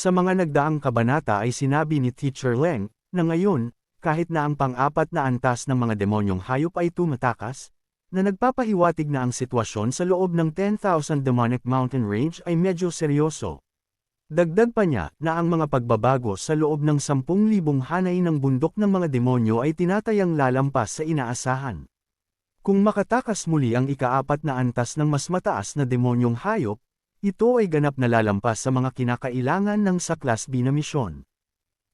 Sa mga nagdaang kabanata ay sinabi ni Teacher Leng, na ngayon, kahit na ang pang-apat na antas ng mga demonyong hayop ay tumatakas, na nagpapahiwatig na ang sitwasyon sa loob ng 10,000 Demonic Mountain Range ay medyo seryoso. Dagdag pa niya na ang mga pagbabago sa loob ng 10,000 hanay ng bundok ng mga demonyo ay tinatayang lalampas sa inaasahan. Kung makatakas muli ang ikaapat na antas ng mas mataas na demonyong hayop, ito ay ganap na lalampas sa mga kinakailangan ng sa Class B na misyon.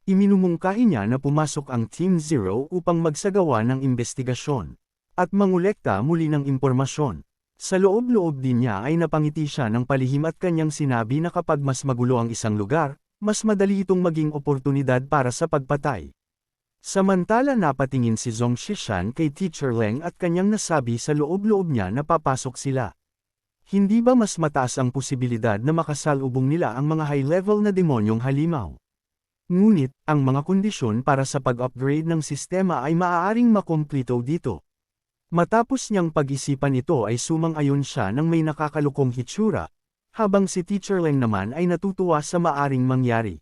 Iminumungkahi niya na pumasok ang Team Zero upang magsagawa ng investigasyon at mangolekta muli ng impormasyon. Sa loob-loob din niya ay napangiti siya ng palihim at kanyang sinabi na kapag mas magulo ang isang lugar, mas madali itong maging oportunidad para sa pagpatay. Samantala napatingin si Zhong Shishan kay Teacher Leng at kanyang nasabi sa loob-loob niya na papasok sila. Hindi ba mas mataas ang posibilidad na makasalubong nila ang mga high-level na demonyong halimaw? Ngunit, ang mga kondisyon para sa pag-upgrade ng sistema ay maaaring makumplito dito. Matapos niyang pag-isipan ito ay sumang-ayon siya ng may nakakalukong hitsura, habang si Teacher Leng naman ay natutuwa sa maaring mangyari.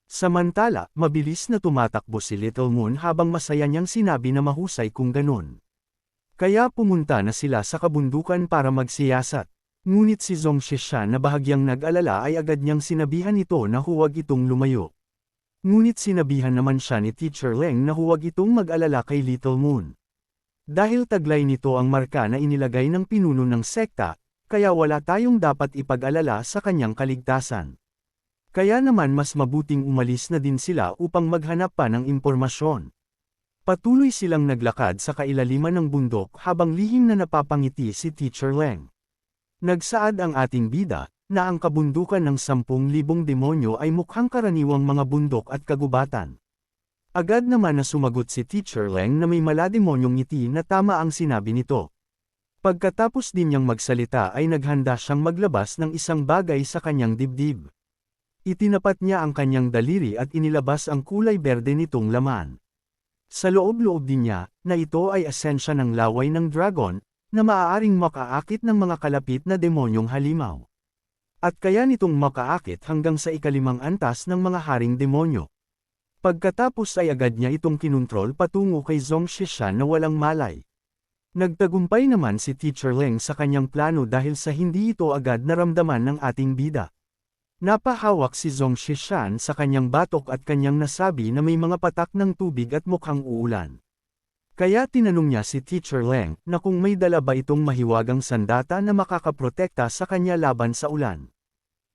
Samantala, mabilis na tumatakbo si Little Moon habang masaya niyang sinabi na mahusay kung ganun. Kaya pumunta na sila sa kabundukan para magsiyasat. Ngunit si Zhong Shishan na bahagyang nag-alala ay agad niyang sinabihan ito na huwag itong lumayo. Ngunit sinabihan naman siya ni Teacher Leng na huwag itong mag-alala kay Little Moon. Dahil taglay nito ang marka na inilagay ng pinuno ng sekta, kaya wala tayong dapat ipag-alala sa kanyang kaligtasan. Kaya naman mas mabuting umalis na din sila upang maghanap pa ng impormasyon. Patuloy silang naglakad sa kailaliman ng bundok habang lihim na napapangiti si Teacher Leng. Nagsaad ang ating bida, na ang kabundukan ng 10,000 demonyo ay mukhang karaniwang mga bundok at kagubatan. Agad naman na sumagot si Teacher Leng na may malademonyong ngiti na tama ang sinabi nito. Pagkatapos din niyang magsalita ay naghanda siyang maglabas ng isang bagay sa kanyang dibdib. Itinapat niya ang kanyang daliri at inilabas ang kulay berde nitong laman. Sa loob-loob din niya, na ito ay asensya ng laway ng dragon, na maaaring makaakit ng mga kalapit na demonyong halimaw. At kaya nitong makaakit hanggang sa ikalimang antas ng mga haring demonyo. Pagkatapos ay agad niya itong kinontrol patungo kay Zhong Shishan na walang malay. Nagtagumpay naman si Teacher Leng sa kanyang plano dahil sa hindi ito agad naramdaman ng ating bida. Napahawak si Zhong Shishan sa kanyang batok at kanyang nasabi na may mga patak ng tubig at mukhang uulan. Kaya tinanong niya si Teacher Leng na kung may dala ba itong mahiwagang sandata na makakaprotekta sa kanya laban sa ulan.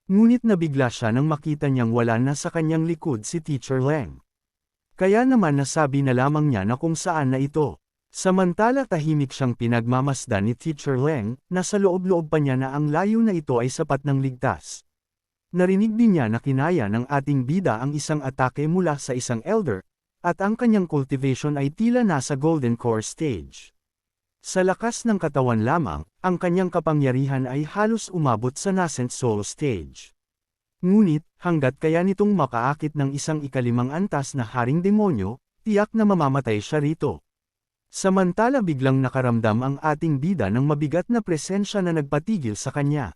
Ngunit nabigla siya nang makita niyang wala na sa kanyang likod si Teacher Leng. Kaya naman nasabi na lamang niya na kung saan na ito. Samantala tahimik siyang pinagmamasdan ni Teacher Leng, na sa loob-loob pa niya na ang layo na ito ay sapat ng ligtas. Narinig din niya na kinaya ng ating bida ang isang atake mula sa isang elder, at ang kanyang cultivation ay tila nasa Golden Core stage. Sa lakas ng katawan lamang, ang kanyang kapangyarihan ay halos umabot sa nascent soul stage. Ngunit, hanggat kaya nitong makaakit ng isang ikalimang antas na haring demonyo, tiyak na mamamatay siya rito. Samantala biglang nakaramdam ang ating bida ng mabigat na presensya na nagpatigil sa kanya.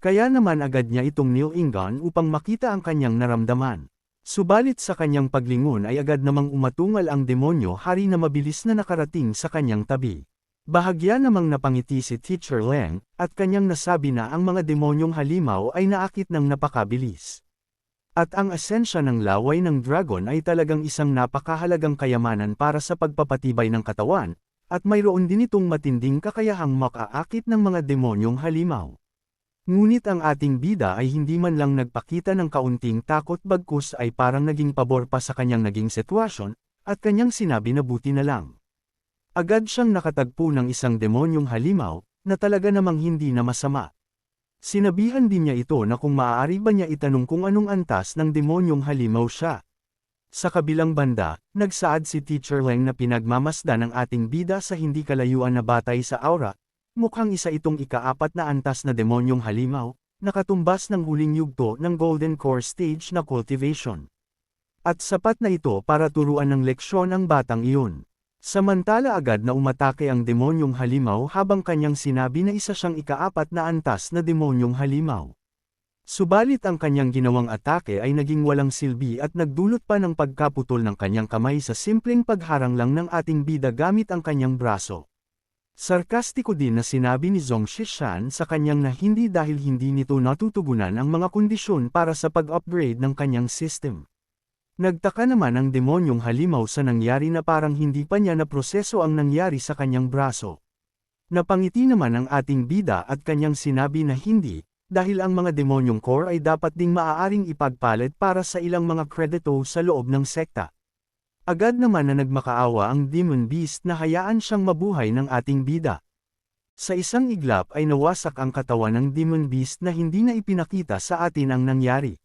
Kaya naman agad niya itong nilingon upang makita ang kanyang naramdaman. Subalit sa kanyang paglingon ay agad namang umatungal ang demonyo hari na mabilis na nakarating sa kanyang tabi. Bahagya namang napangiti si Teacher Leng, at kanyang nasabi na ang mga demonyong halimaw ay naakit ng napakabilis. At ang asensya ng laway ng dragon ay talagang isang napakahalagang kayamanan para sa pagpapatibay ng katawan, at mayroon din itong matinding kakayahang makaakit ng mga demonyong halimaw. Ngunit ang ating bida ay hindi man lang nagpakita ng kaunting takot bagkus ay parang naging pabor pa sa kanyang naging sitwasyon, at kanyang sinabi na buti na lang. Agad siyang nakatagpo ng isang demonyong halimaw, na talaga namang hindi na masama. Sinabihan din niya ito na kung maaari ba niya itanong kung anong antas ng demonyong halimaw siya. Sa kabilang banda, nagsaad si Teacher Leng na pinagmamasdan ng ating bida sa hindi kalayuan na batay sa aura. Mukhang isa itong ikaapat na antas na demonyong halimaw, nakatumbas ng huling yugto ng Golden Core Stage na cultivation. At sapat na ito para turuan ng leksyon ang batang iyon. Samantala agad na umatake ang demonyong halimaw habang kanyang sinabi na isa siyang ikaapat na antas na demonyong halimaw. Subalit ang kanyang ginawang atake ay naging walang silbi at nagdulot pa ng pagkaputol ng kanyang kamay sa simpleng pagharang lang ng ating bida gamit ang kanyang braso. Sarkastiko din na sinabi ni Zhong Shishan sa kanyang na hindi dahil hindi nito natutugunan ang mga kondisyon para sa pag-upgrade ng kanyang system. Nagtaka naman ang demonyong halimaw sa nangyari na parang hindi pa niya naproseso ang nangyari sa kanyang braso. Napangiti naman ang ating bida at kanyang sinabi na hindi, dahil ang mga demonyong core ay dapat ding maaaring ipagpalit para sa ilang mga kredito sa loob ng sekta. Agad naman na nagmakaawa ang Demon Beast na hayaan siyang mabuhay ng ating bida. Sa isang iglap ay nawasak ang katawan ng Demon Beast na hindi na ipinakita sa atin ang nangyari.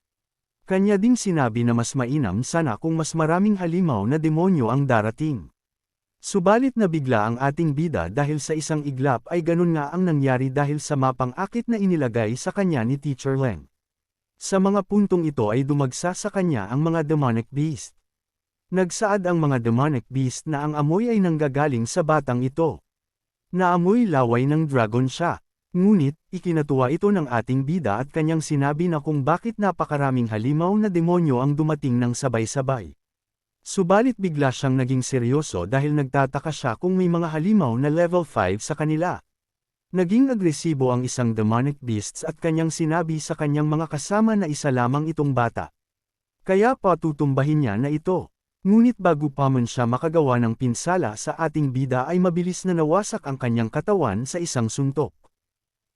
Kanya ding sinabi na mas mainam sana kung mas maraming halimaw na demonyo ang darating. Subalit nabigla ang ating bida dahil sa isang iglap ay ganun nga ang nangyari dahil sa mapang akit na inilagay sa kanya ni Teacher Leng. Sa mga puntong ito ay dumagsa sa kanya ang mga demonic beast. Nagsaad ang mga demonic beast na ang amoy ay nanggagaling sa batang ito. Naamoy laway ng dragon siya. Ngunit, ikinatuwa ito ng ating bida at kanyang sinabi na kung bakit napakaraming halimaw na demonyo ang dumating ng sabay-sabay. Subalit bigla siyang naging seryoso dahil nagtataka siya kung may mga halimaw na level 5 sa kanila. Naging agresibo ang isang demonic beasts at kanyang sinabi sa kanyang mga kasama na isa lamang itong bata. Kaya patutumbahin niya na ito. Ngunit bago pa man siya makagawa ng pinsala sa ating bida ay mabilis na nawasak ang kanyang katawan sa isang suntok.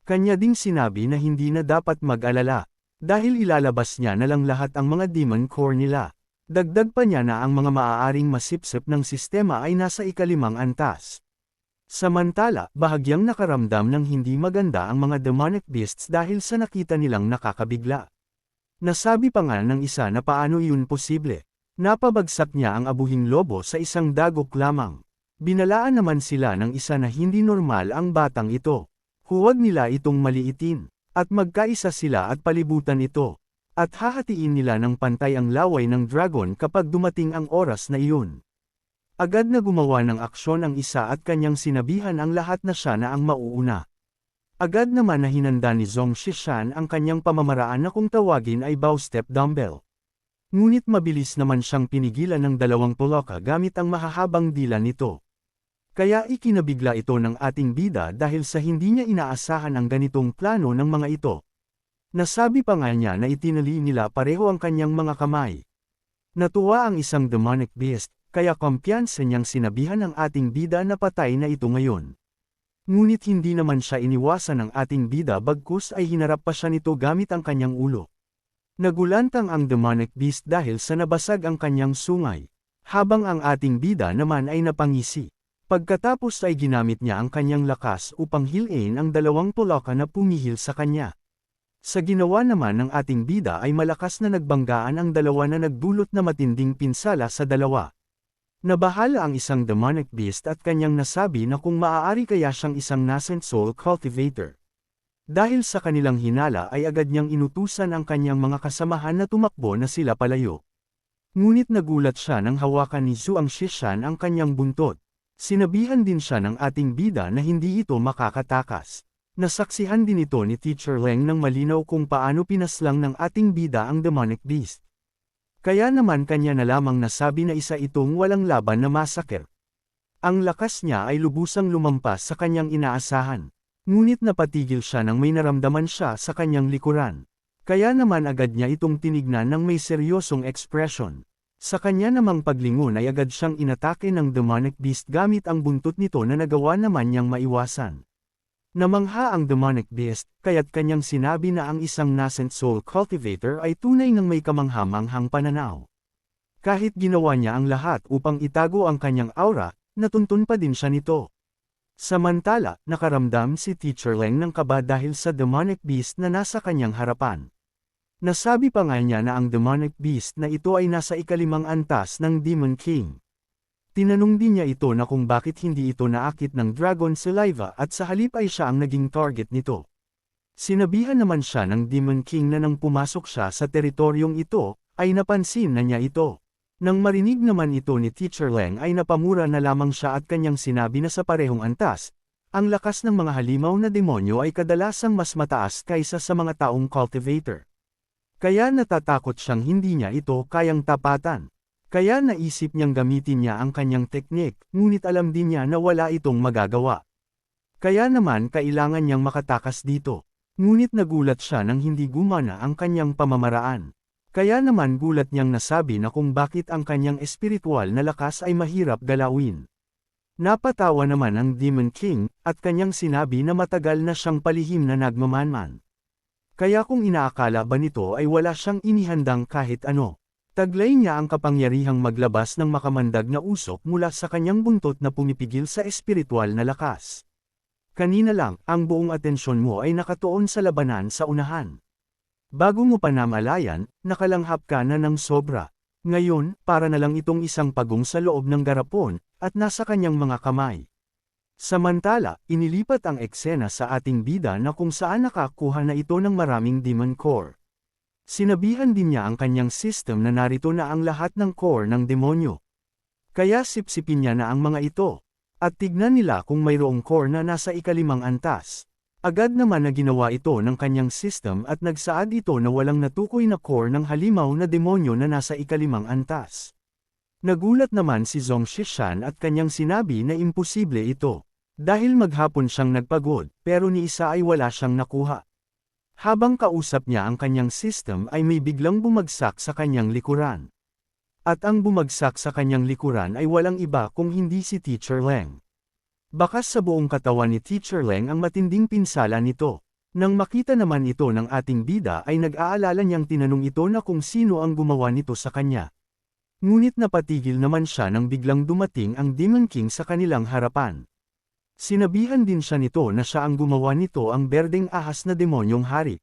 Kanya ding sinabi na hindi na dapat mag-alala, dahil ilalabas niya na lang lahat ang mga demon core nila. Dagdag pa niya na ang mga maaaring masipsip ng sistema ay nasa ikalimang antas. Samantala, bahagyang nakaramdam ng hindi maganda ang mga demonic beasts dahil sa nakita nilang nakakabigla. Nasabi pa nga ng isa na paano iyon posible. Napabagsak niya ang abuhing lobo sa isang dagok lamang. Binalaan naman sila ng isa na hindi normal ang batang ito. Huwag nila itong maliitin, at magkaisa sila at palibutan ito. At hahatiin nila ng pantay ang laway ng dragon kapag dumating ang oras na iyon. Agad na gumawa ng aksyon ang isa at kanyang sinabihan ang lahat na siya na ang mauuna. Agad naman na hinanda ni Zhong Shishan ang kanyang pamamaraan na kung tawagin ay bow step dumbbell. Ngunit mabilis naman siyang pinigilan ng dalawang poloka gamit ang mahahabang dila nito. Kaya ikinabigla ito ng ating bida dahil sa hindi niya inaasahan ang ganitong plano ng mga ito. Nasabi pa nga niya na itinali nila pareho ang kanyang mga kamay. Natuwa ang isang demonic beast, kaya kumpiyansa niyang sinabihan ng ating bida na patay na ito ngayon. Ngunit hindi naman siya iniwasan ng ating bida bagkus ay hinarap pa siya nito gamit ang kanyang ulo. Nagulantang ang demonic beast dahil sa nabasag ang kanyang sungay, habang ang ating bida naman ay napangisi. Pagkatapos ay ginamit niya ang kanyang lakas upang hilin ang dalawang poloka na pumihil sa kanya. Sa ginawa naman ng ating bida ay malakas na nagbanggaan ang dalawa na nagdulot na matinding pinsala sa dalawa. Nabahala ang isang demonic beast at kanyang nasabi na kung maaari kaya siyang isang nascent soul cultivator. Dahil sa kanilang hinala ay agad niyang inutusan ang kanyang mga kasamahan na tumakbo na sila palayo. Ngunit nagulat siya nang hawakan ni Zhuang Shishan ang kanyang buntot. Sinabihan din siya ng ating bida na hindi ito makakatakas. Nasaksihan din ito ni Teacher Leng ng malinaw kung paano pinaslang ng ating bida ang demonic beast. Kaya naman kanya na lamang nasabi na isa itong walang laban na massacre. Ang lakas niya ay lubusang lumampas sa kanyang inaasahan. Ngunit napatigil siya nang may naramdaman siya sa kanyang likuran. Kaya naman agad niya itong tinignan ng may seryosong ekspresyon. Sa kanya namang paglingon ay agad siyang inatake ng demonic beast gamit ang buntot nito na nagawa naman niyang maiwasan. Namangha ang demonic beast, kaya't kanyang sinabi na ang isang nascent soul cultivator ay tunay ng may kamanghamanghang pananaw. Kahit ginawa niya ang lahat upang itago ang kanyang aura, natuntun pa din siya nito. Samantala, nakaramdam si Teacher Leng ng kaba dahil sa demonic beast na nasa kanyang harapan. Nasabi pa nga niya na ang demonic beast na ito ay nasa ikalimang antas ng Demon King. Tinanong din niya ito na kung bakit hindi ito naakit ng dragon saliva at sa halip ay siya ang naging target nito. Sinabihan naman siya ng Demon King na nang pumasok siya sa teritoryong ito, ay napansin na niya ito. Nang marinig naman ito ni Teacher Leng ay napamura na lamang siya at kanyang sinabi na sa parehong antas, ang lakas ng mga halimaw na demonyo ay kadalasang mas mataas kaysa sa mga taong cultivator. Kaya natatakot siyang hindi niya ito kayang tapatan. Kaya naisip niyang gamitin niya ang kanyang teknik, ngunit alam din niya na wala itong magagawa. Kaya naman kailangan niyang makatakas dito. Ngunit nagulat siya nang hindi gumana ang kanyang pamamaraan. Kaya naman gulat niyang nasabi na kung bakit ang kanyang espiritual na lakas ay mahirap galawin. Napatawa naman ang Demon King, at kanyang sinabi na matagal na siyang palihim na nagmamanman. Kaya kung inaakala ba nito ay wala siyang inihandang kahit ano. Taglay niya ang kapangyarihang maglabas ng makamandag na usok mula sa kanyang buntot na pumipigil sa espiritual na lakas. Kanina lang, ang buong atensyon mo ay nakatuon sa labanan sa unahan. Bago mo pa namalayan, nakalanghap ka na ng sobra. Ngayon, para na lang itong isang pagong sa loob ng garapon, at nasa kanyang mga kamay. Samantala, inilipat ang eksena sa ating bida na kung saan nakakuha na ito ng maraming demon core. Sinabihan din niya ang kanyang system na narito na ang lahat ng core ng demonyo. Kaya sipsipin niya na ang mga ito. At tignan nila kung mayroong core na nasa ikalimang antas. Agad naman na ginawa ito ng kanyang system at nagsaad ito na walang natukoy na core ng halimaw na demonyo na nasa ikalimang antas. Nagulat naman si Zhong Shishan at kanyang sinabi na imposible ito. Dahil maghapon siyang nagpagod, pero ni isa ay wala siyang nakuha. Habang kausap niya ang kanyang system ay may biglang bumagsak sa kanyang likuran. At ang bumagsak sa kanyang likuran ay walang iba kung hindi si Teacher Leng. Bakas sa buong katawan ni Teacher Leng ang matinding pinsala nito. Nang makita naman ito ng ating bida ay nag-aalala niyang tinanong ito na kung sino ang gumawa nito sa kanya. Ngunit napatigil naman siya nang biglang dumating ang Demon King sa kanilang harapan. Sinabihan din siya nito na siya ang gumawa nito ang berdeng ahas na demonyong hari.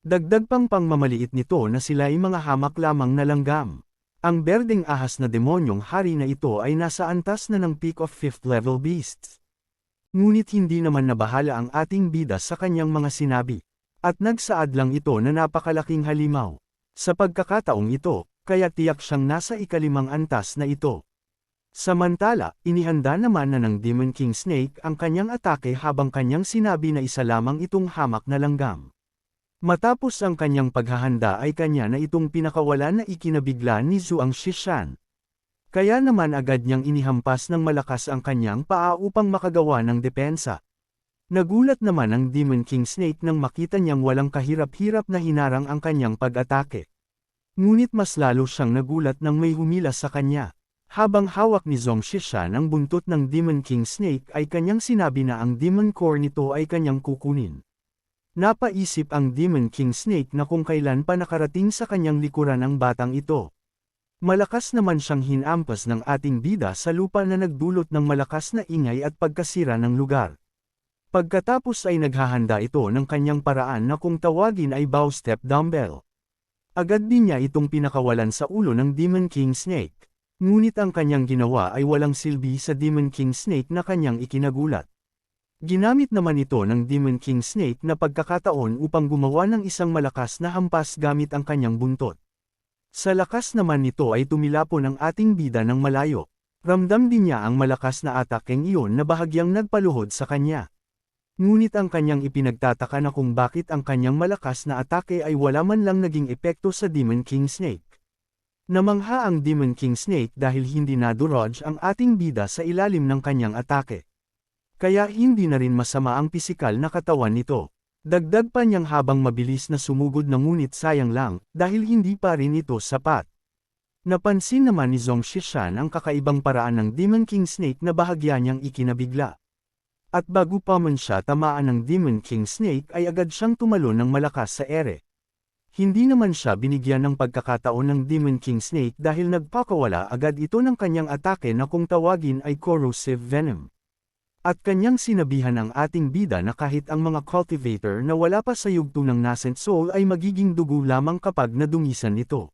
Dagdag pang pangmamaliit nito na sila ay mga hamak lamang na langgam. Ang berdeng ahas na demonyong hari na ito ay nasa antas na ng peak of 5th level beasts. Ngunit hindi naman nabahala ang ating bida sa kanyang mga sinabi. At nagsaad lang ito na napakalaking halimaw. Sa pagkakataong ito, kaya tiyak siyang nasa ikalimang antas na ito. Samantala, inihanda naman na ng Demon King Snake ang kanyang atake habang kanyang sinabi na isa lamang itong hamak na langgam. Matapos ang kanyang paghahanda ay kanya na itong pinakawalan na ikinabigla ni Zhuang Shishan. Kaya naman agad niyang inihampas ng malakas ang kanyang paa upang makagawa ng depensa. Nagulat naman ang Demon King Snake nang makita niyang walang kahirap-hirap na hinarang ang kanyang pag-atake. Ngunit mas lalo siyang nagulat nang may humila sa kanya. Habang hawak ni Zhong Shishan ang buntot ng Demon King Snake ay kanyang sinabi na ang Demon Core nito ay kanyang kukunin. Napaisip ang Demon King Snake na kung kailan pa nakarating sa kanyang likuran ang batang ito. Malakas naman siyang hinampas ng ating bida sa lupa na nagdulot ng malakas na ingay at pagkasira ng lugar. Pagkatapos ay naghahanda ito ng kanyang paraan na kung tawagin ay bow step dumbbell. Agad din niya itong pinakawalan sa ulo ng Demon King Snake. Ngunit ang kanyang ginawa ay walang silbi sa Demon King Snake na kanyang ikinagulat. Ginamit naman ito ng Demon King Snake na pagkakataon upang gumawa ng isang malakas na hampas gamit ang kanyang buntot. Sa lakas naman nito ay tumilapon ang ating bida ng malayo. Ramdam din niya ang malakas na atakeng iyon na bahagyang nagpaluhod sa kanya. Ngunit ang kanyang ipinagtataka na kung bakit ang kanyang malakas na atake ay wala man lang naging epekto sa Demon King Snake. Namangha ang Demon King Snake dahil hindi nadurodge ang ating bida sa ilalim ng kanyang atake. Kaya hindi na rin masama ang pisikal na katawan nito. Dagdag pa niyang habang mabilis na sumugod na ngunit sayang lang, dahil hindi pa rin ito sapat. Napansin naman ni Zhong Shishan ang kakaibang paraan ng Demon King Snake na bahagya niyang ikinabigla. At bago pa man siya tamaan ng Demon King Snake ay agad siyang tumalon ng malakas sa ere. Hindi naman siya binigyan ng pagkakataon ng Demon King Snake dahil nagpakawala agad ito ng kanyang atake na kung tawagin ay corrosive venom. At kanyang sinabihan ang ating bida na kahit ang mga cultivator na wala pa sa yugto ng nascent soul ay magiging dugo lamang kapag nadungisan ito.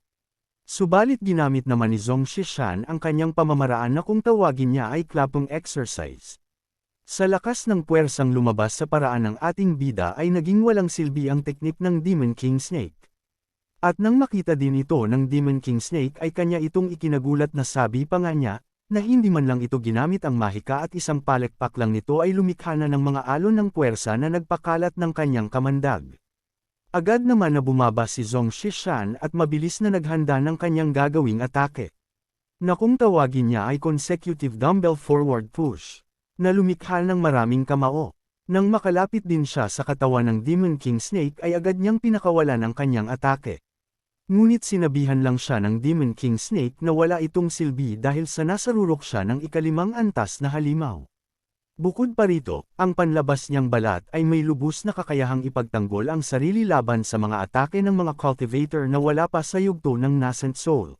Subalit ginamit naman ni Zhong Shishan ang kanyang pamamaraan na kung tawagin niya ay klapong exercise. Sa lakas ng puwersang lumabas sa paraan ng ating bida ay naging walang silbi ang teknik ng Demon King Snake. At nang makita din ito ng Demon King Snake ay kanya itong ikinagulat na sabi pa nga niya, na hindi man lang ito ginamit ang mahika at isang palekpak lang nito ay lumikha na ng mga alon ng puwersa na nagpakalat ng kanyang kamandag. Agad naman na bumaba si Zhong Shishan at mabilis na naghanda ng kanyang gagawing atake. Na kung tawagin niya ay consecutive dumbbell forward push, na lumikha ng maraming kamao. Nang makalapit din siya sa katawan ng Demon King Snake ay agad niyang pinakawalan ang kanyang atake. Ngunit sinabihan lang siya ng Demon King Snake na wala itong silbi dahil sa nasarurok siya ng ikalimang antas na halimaw. Bukod pa rito, ang panlabas niyang balat ay may lubos na kakayahang ipagtanggol ang sarili laban sa mga atake ng mga cultivator na wala pa sa yugto ng nascent soul.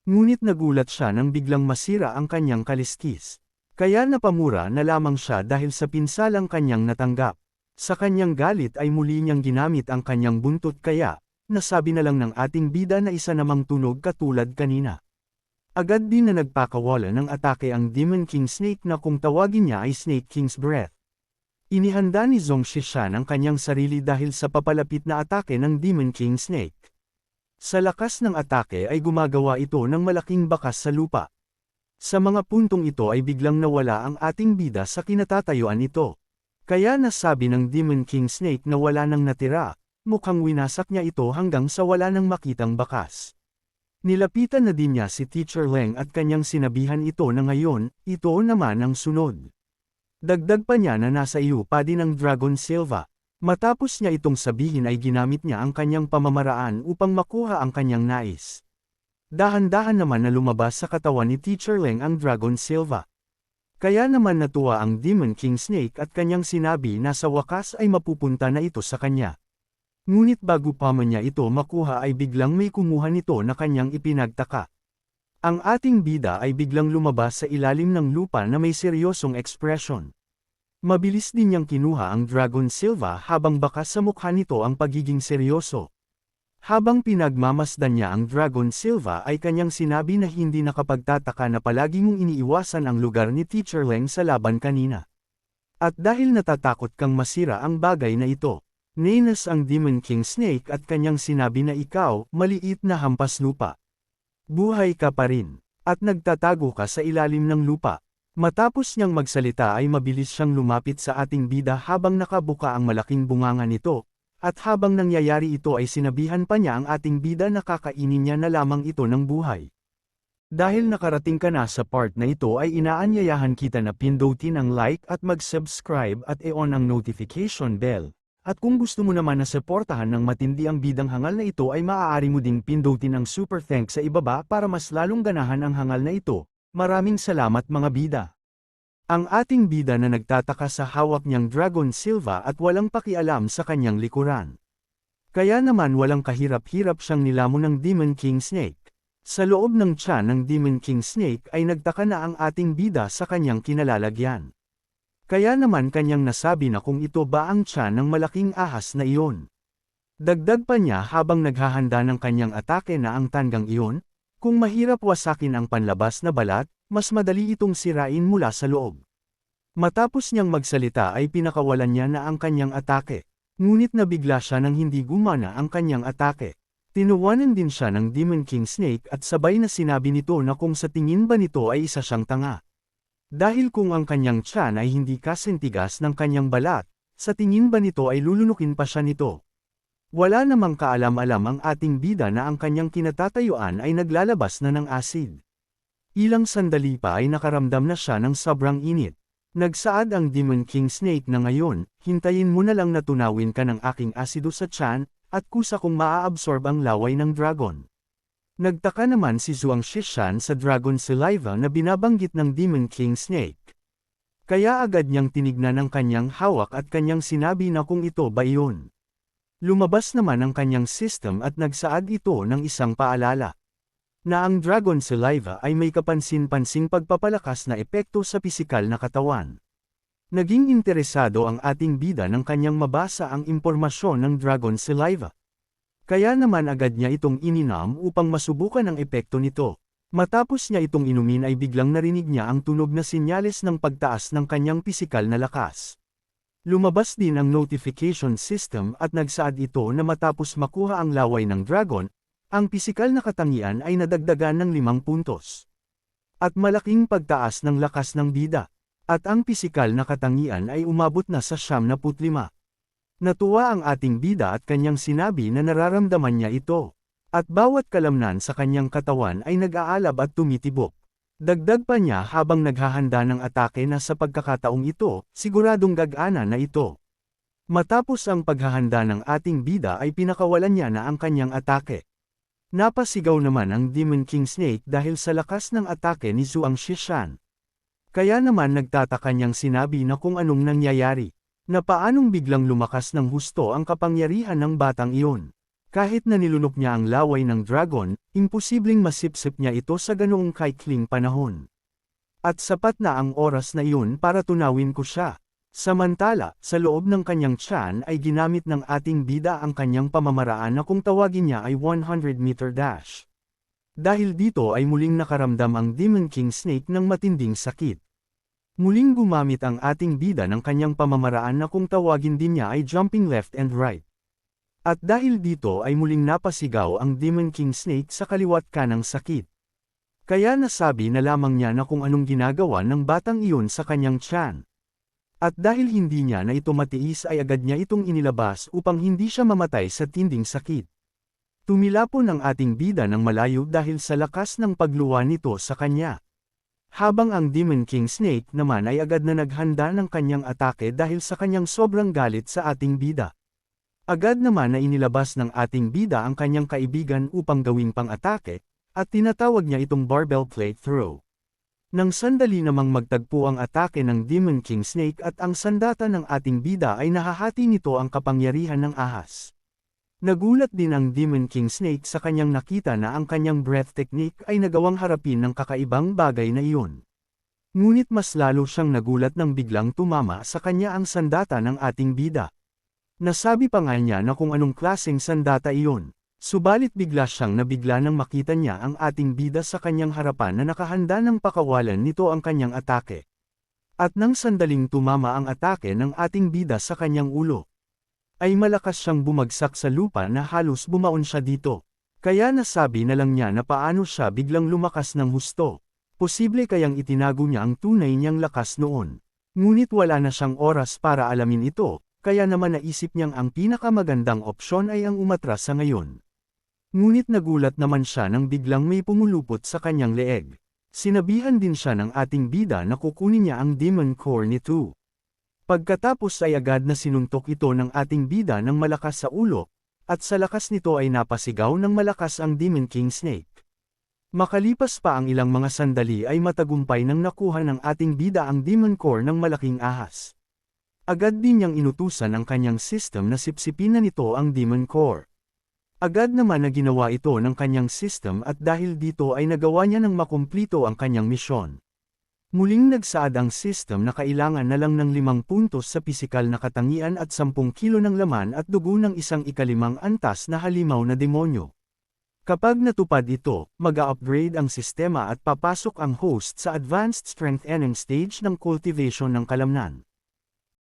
Ngunit nagulat siya nang biglang masira ang kanyang kaliskis. Kaya napamura na lamang siya dahil sa pinsalang kanyang natanggap. Sa kanyang galit ay muli niyang ginamit ang kanyang buntot kaya, nasabi na lang ng ating bida na isa namang tunog katulad kanina. Agad din na nagpakawala ng atake ang Demon King Snake na kung tawagin niya ay Snake King's Breath. Inihanda ni Zhong Shishan ang kanyang sarili dahil sa papalapit na atake ng Demon King Snake. Sa lakas ng atake ay gumagawa ito ng malaking bakas sa lupa. Sa mga puntong ito ay biglang nawala ang ating bida sa kinatatayuan ito. Kaya nasabi ng Demon King Snake na wala nang natira, mukhang winasak niya ito hanggang sa wala nang makitang bakas. Nilapitan na din niya si Teacher Leng at kanyang sinabihan ito na ngayon, ito naman ang sunod. Dagdag pa niya na nasa iyo pa din ang Dragon Silva. Matapos niya itong sabihin ay ginamit niya ang kanyang pamamaraan upang makuha ang kanyang nais. Dahan-dahan naman na lumabas sa katawan ni Teacher Leng ang Dragon Silva. Kaya naman natuwa ang Demon King Snake at kanyang sinabi na sa wakas ay mapupunta na ito sa kanya. Ngunit bago pa man niya ito makuha ay biglang may kumuha nito na kanyang ipinagtaka. Ang ating bida ay biglang lumabas sa ilalim ng lupa na may seryosong ekspresyon. Mabilis din niyang kinuha ang Dragon Silva habang bakas sa mukha nito ang pagiging seryoso. Habang pinagmamasdan niya ang Dragon Silva ay kanyang sinabi na hindi nakapagtataka na palagi mong iniiwasan ang lugar ni Teacher Leng sa laban kanina. At dahil natatakot kang masira ang bagay na ito, ninas ang Demon King Snake at kanyang sinabi na ikaw, maliit na hampas lupa. Buhay ka pa rin, at nagtatago ka sa ilalim ng lupa. Matapos niyang magsalita ay mabilis siyang lumapit sa ating bida habang nakabuka ang malaking bunganga nito, at habang nangyayari ito ay sinabihan pa niya ang ating bida na kakainin niya na lamang ito ng buhay. Dahil nakarating ka na sa part na ito ay inaanyayahan kita na pindutin ang like at mag-subscribe at i-on ang notification bell. At kung gusto mo naman na suportahan ng matindi ang bidang hangal na ito ay maaari mo ding pindutin ang super thanks sa ibaba para mas lalong ganahan ang hangal na ito. Maraming salamat mga bida. Ang ating bida na nagtataka sa hawak niyang Dragon Silva at walang pakialam sa kanyang likuran. Kaya naman walang kahirap-hirap siyang nilamon ng Demon King Snake. Sa loob ng tiyan ng Demon King Snake ay nagtaka na ang ating bida sa kanyang kinalalagyan. Kaya naman kanyang nasabi na kung ito ba ang tiyan ng malaking ahas na iyon. Dagdag pa niya habang naghahanda ng kanyang atake na ang tandang iyon, kung mahirap wasakin ang panlabas na balat, mas madali itong sirain mula sa loob. Matapos niyang magsalita ay pinakawalan niya na ang kanyang atake, ngunit nabigla siya nang hindi gumana ang kanyang atake. Tinuwanan din siya ng Demon King Snake at sabay na sinabi nito na kung sa tingin ba nito ay isa siyang tanga. Dahil kung ang kanyang tiyan ay hindi kasentigas ng kanyang balat, sa tingin ba nito ay lulunukin pa siya nito? Wala namang kaalam-alam ang ating bida na ang kanyang kinatatayuan ay naglalabas na ng asid. Ilang sandali pa ay nakaramdam na siya ng sobrang init. Nagsaad ang Demon King Snake na ngayon, hintayin mo na lang na tunawin ka ng aking asido sa tiyan, at kusa kung maaabsorb ang laway ng dragon. Nagtaka naman si Zhuang Shishan sa dragon saliva na binabanggit ng Demon King Snake. Kaya agad niyang tinignan ang kanyang hawak at kanyang sinabi na kung ito ba iyon. Lumabas naman ang kanyang system at nagsaad ito ng isang paalala. Na ang dragon saliva ay may kapansin-pansing pagpapalakas na epekto sa pisikal na katawan. Naging interesado ang ating bida nang kanyang mabasa ang impormasyon ng dragon saliva. Kaya naman agad niya itong ininam upang masubukan ang epekto nito. Matapos niya itong inumin ay biglang narinig niya ang tunog na sinyales ng pagtaas ng kanyang pisikal na lakas. Lumabas din ang notification system at nagsaad ito na matapos makuha ang laway ng dragon, ang pisikal na katangian ay nadagdagan ng 5 puntos. At malaking pagtaas ng lakas ng bida. At ang pisikal na katangian ay umabot na sa 75. Natuwa ang ating bida at kanyang sinabi na nararamdaman niya ito. At bawat kalamnan sa kanyang katawan ay nag-aalab at tumitibok. Dagdag pa niya habang naghahanda ng atake na sa pagkakataong ito, siguradong gagana na ito. Matapos ang paghahanda ng ating bida ay pinakawalan niya na ang kanyang atake. Napasigaw naman ang Demon King Snake dahil sa lakas ng atake ni Zhuang Zishan. Kaya naman nagtataka niyang sinabi na kung anong nangyayari. Na paanong biglang lumakas ng husto ang kapangyarihan ng batang iyon. Kahit na nilunok niya ang laway ng dragon, imposibleng masipsip niya ito sa ganoong kaikling panahon. At sapat na ang oras na iyon para tunawin ko siya. Samantala, sa loob ng kanyang tiyan ay ginamit ng ating bida ang kanyang pamamaraan na kung tawagin niya ay 100-meter dash. Dahil dito ay muling nakaramdam ang Demon King Snake ng matinding sakit. Muling gumamit ang ating bida ng kanyang pamamaraan na kung tawagin din niya ay jumping left and right. At dahil dito ay muling napasigaw ang Demon King Snake sa kaliwat kanang sakit. Kaya nasabi na lamang niya na kung anong ginagawa ng batang iyon sa kanyang tiyan. At dahil hindi niya na ito matiis ay agad niya itong inilabas upang hindi siya mamatay sa tinding sakit. Tumilapon ang ating bida ng malayo dahil sa lakas ng pagluwa nito sa kanya. Habang ang Demon King Snake naman ay agad na naghanda ng kanyang atake dahil sa kanyang sobrang galit sa ating bida. Agad naman na inilabas ng ating bida ang kanyang kaibigan upang gawing pang-atake, at tinatawag niya itong barbell plate throw. Nang sandali namang magtagpo ang atake ng Demon King Snake at ang sandata ng ating bida ay nahahati nito ang kapangyarihan ng ahas. Nagulat din ang Demon King Snake sa kanyang nakita na ang kanyang breath technique ay nagawang harapin ng kakaibang bagay na iyon. Ngunit mas lalo siyang nagulat nang biglang tumama sa kanya ang sandata ng ating bida. Nasabi pa nga niya na kung anong klaseng sandata iyon. Subalit bigla siyang nabigla nang makita niya ang ating bida sa kanyang harapan na nakahanda ng pakawalan nito ang kanyang atake. At nang sandaling tumama ang atake ng ating bida sa kanyang ulo, ay malakas siyang bumagsak sa lupa na halos bumaon siya dito. Kaya nasabi na lang niya na paano siya biglang lumakas ng husto. Posible kayang itinago niya ang tunay niyang lakas noon. Ngunit wala na siyang oras para alamin ito, kaya naman naisip niyang ang pinakamagandang opsyon ay ang umatras sa ngayon. Ngunit nagulat naman siya nang biglang may pumulupot sa kanyang leeg. Sinabihan din siya ng ating bida na kukunin niya ang Demon Core nito. Pagkatapos ay agad na sinuntok ito ng ating bida ng malakas sa ulo, at sa lakas nito ay napasigaw ng malakas ang Demon King Snake. Makalipas pa ang ilang mga sandali ay matagumpay nang nakuha ng ating bida ang Demon Core ng malaking ahas. Agad din niyang inutusan ang kanyang system na sipsipin na nito ang Demon Core. Agad naman na ginawa ito ng kanyang system at dahil dito ay nagawa niya ng makumplito ang kanyang misyon. Muling nagsaad ang system na kailangan na lang ng 5 puntos sa pisikal na katangian at 10 kilo ng laman at dugo ng isang ikalimang antas na halimaw na demonyo. Kapag natupad ito, mag-a-upgrade ang sistema at papasok ang host sa advanced strengthening stage ng cultivation ng kalamnan.